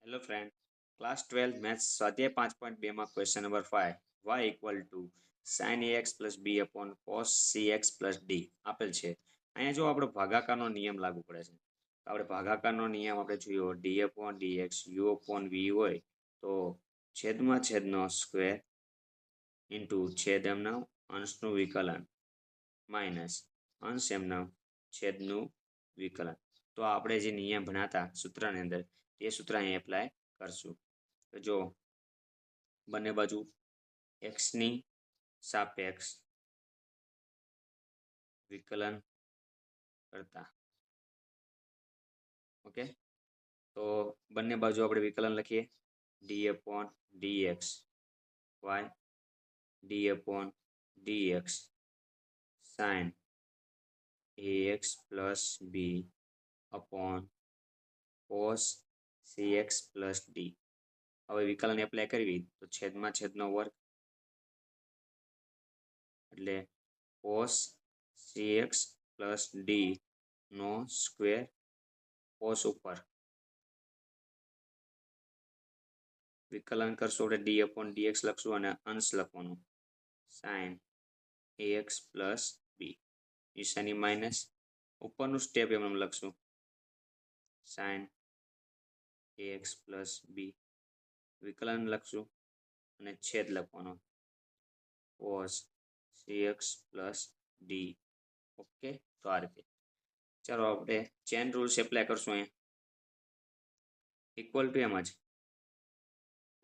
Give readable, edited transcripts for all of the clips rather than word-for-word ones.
Hello friend, class 12 maths સ્વાધ્યાય 5.2 માં question number 5 y equal to sin ax plus b upon cos cx plus d આપેલ છે. અહીંયા જો આપણે ભાગાકારનો નિયમ લાગુ પડે છે તો આપણે ભાગાકારનો નિયમ આપણે જોયો d upon dx u upon v હોય તો છેદનો સ્ક્વેર ઇન્ટુ છેદ એમના અંશનું વિકલન માઇનસ અંશ એમના છેદનું વિકલન. તો આપણે જે નિયમ ભણાતા સૂત્રની અંદર એ સૂત્ર અહીં એપ્લાય કરશું. તો જો બંને બાજુ x ની સાપેક્ષ વિકલન કરતા ઓકે, તો બંને બાજુ આપણે વિકલન લખીએ d upon dx y d upon dx sin ax plus b upon cos cx plus d. હવે વિકલન એપ્લાય કરવી તો છેદનો વર્ગ એટલે cos cx plus d નો સ્ક્વેર cos ઉપર વિકલન કરશું એટલે d upon dx લખશું અને અંશ લખવાનું sin ax plus b નિશાની માઇનસ ઉપરનું સ્ટેપ એમ લખશું sin ax plus b વિકલન લખશું અને છેદ લખવાનો cos cx plus d. Okay, તો આ રીતે ચાલો આપણે ચેન રૂલ્સ એપ્લાય કરશું. અહીંયા ઇક્વલ ટુ એમ જ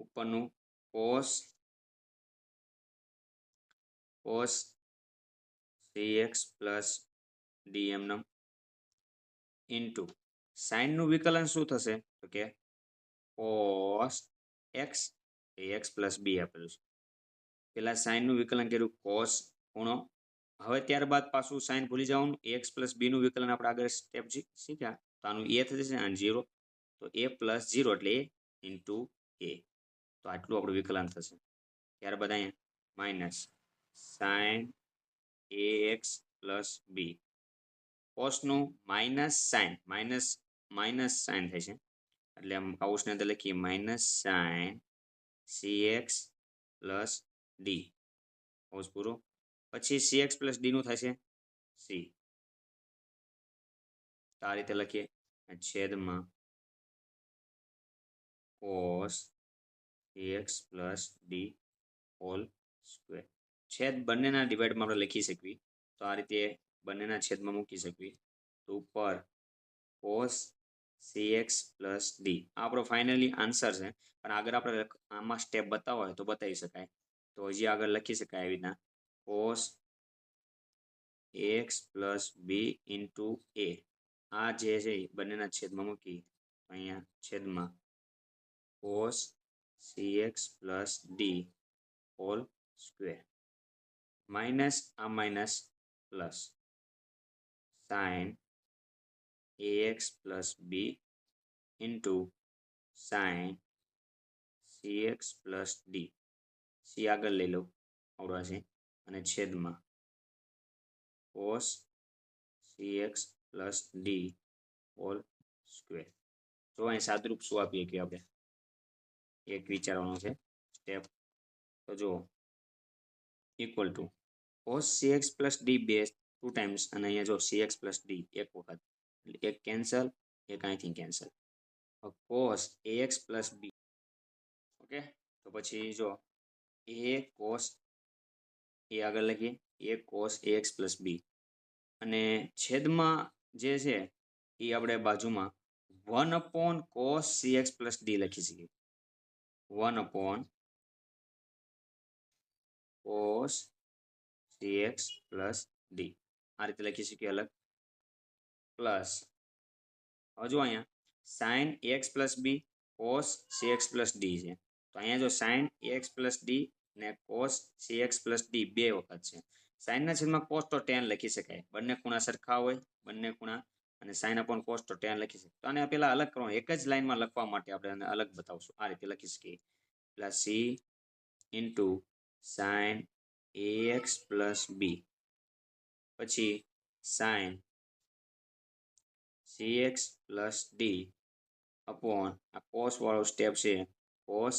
ઉપરનું cos cx plus d એમનું ઇન્ટુ સાઇન નું વિકલન શું થશે તો કે cos x ax plus b આપેલું છે. પેલા સાઇન નું વિકલન કર્યું cos ખૂણો, હવે ત્યારબાદ પાછું સાઇન ભૂલી જવાનું ax plus b નું વિકલન આપણે આગળ સ્ટેપ શીખ્યા તો આનું a થશે અને 0 તો a plus 0 એટલે a ઇન્ટુ a. તો આટલું આપણું વિકલન થશે. ત્યારબાદ અહીંયા minus sin ax plus b cos નું માઇનસ સાઇન માઇનસ સાઇન થાય છે એટલે આમ કાઉસની અંદર લખીએ minus sign cx plus d cows પૂરો. પછી cx plus d નું થશે c. આ રીતે લખીએ છેદમાં cos ax plus d whole square. છેદ બંનેના ડિવાઈડમાં આપણે લખી શકવી તો આ રીતે બંનેના છેદમાં મૂકી શકવી તો ઉપર cos cx plus d આપણો ફાઇનલી આન્સર છે. પણ આગળ આપણે આમાં સ્ટેપ બતાવવા હોય તો બતાવી શકાય. તો હજી આગળ લખી શકાય આવી રીતના cos ax plus b into a. આ જે છે બંનેના છેદમાં મૂકી અહીંયા છેદમાં cos cx plus d whole square minus આ minus plus sin ax plus b into sin cx plus d. c આગળ લઈ લો આવડવા છે અને છેદમાં cos cx plus d whole square. તો અહીં સાદરૂપ શું આપીએ કે આપણે એક વિચારવાનું છે સ્ટેપ. તો જો equal to cos cx plus d બે 2 ટાઈમ્સ અને અહીંયા જો cx plus d એક વખત એટલે એક કેન્સલ એક અહીંથી cancel cos ax plus b. Okay, તો પછી જો a cos a આગળ લખીએ a cos ax plus b અને છેદમાં જે છે એ આપણે બાજુમાં 1 upon cos cx plus d લખી શકીએ 1 upon cos cx plus d આ રીતે લખી શકીએ અલગ પ્લસ હવે જો અહીંયા sin ax plus b cos cx plus d છે તો અહીંયા જો sin ax plus d ને cos cx plus d બે વખત છે. sin ના છેદમાં cos તો tan લખી શકાય, બંને ખૂણા સરખા હોય બંને ખૂણા અને sin upon cos તો tan લખી શકાય. તો આને પેલા અલગ કરવાનું એક જ લાઈનમાં લખવા માટે આપણે આને અલગ બતાવશું આ રીતે લખી શકીએ plus c into sin ax plus b પછી sin cx plus d upon આ કોસ વાળો સ્ટેપ છે કોસ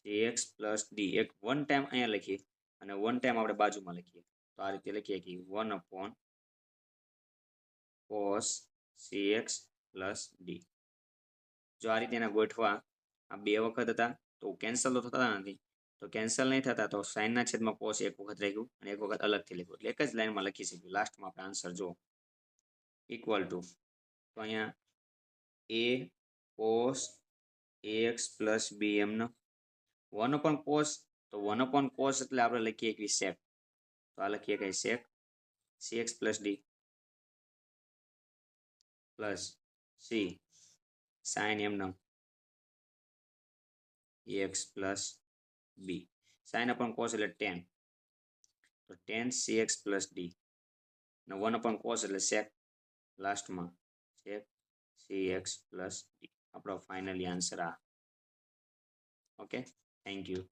cx પ્લસ ડી એક વન ટાઈમ અહીંયા લખીએ અને વન ટાઈમ આપણે બાજુમાં લખીએ તો આ રીતે લખીએ કે 1 upon cos cx plus D. જો આ રીતે એના ગોઠવા આ બે વખત હતા તો કેન્સલ તો થતા નથી, તો કેન્સલ નહીં થતા તો સાઇનના છેદમાં કોસ એક વખત રાખ્યું અને એક વખત અલગથી લખ્યું એટલે એક જ લાઈનમાં લખી શકીએ. લાસ્ટમાં આપણે આન્સર જો ઇક્વલ ટુ તો અહીંયા a cos ax પ્લસ બી એમનો 1 અપોન કોસ તો 1 અપોન કોસ એટલે આપણે લખીએ કે સેક તો આ લખીએ કે sec cx plus D plus C sine એમનો X plus B sine upon cos એટલે ટેન તો ટેન cx પ્લસ ડી અને 1 અપોન કોસ એટલે સેક લાસ્ટમાં સેક cx પ્લસ ડી આપણો ફાઇનલી આન્સર આ. Okay, thank you.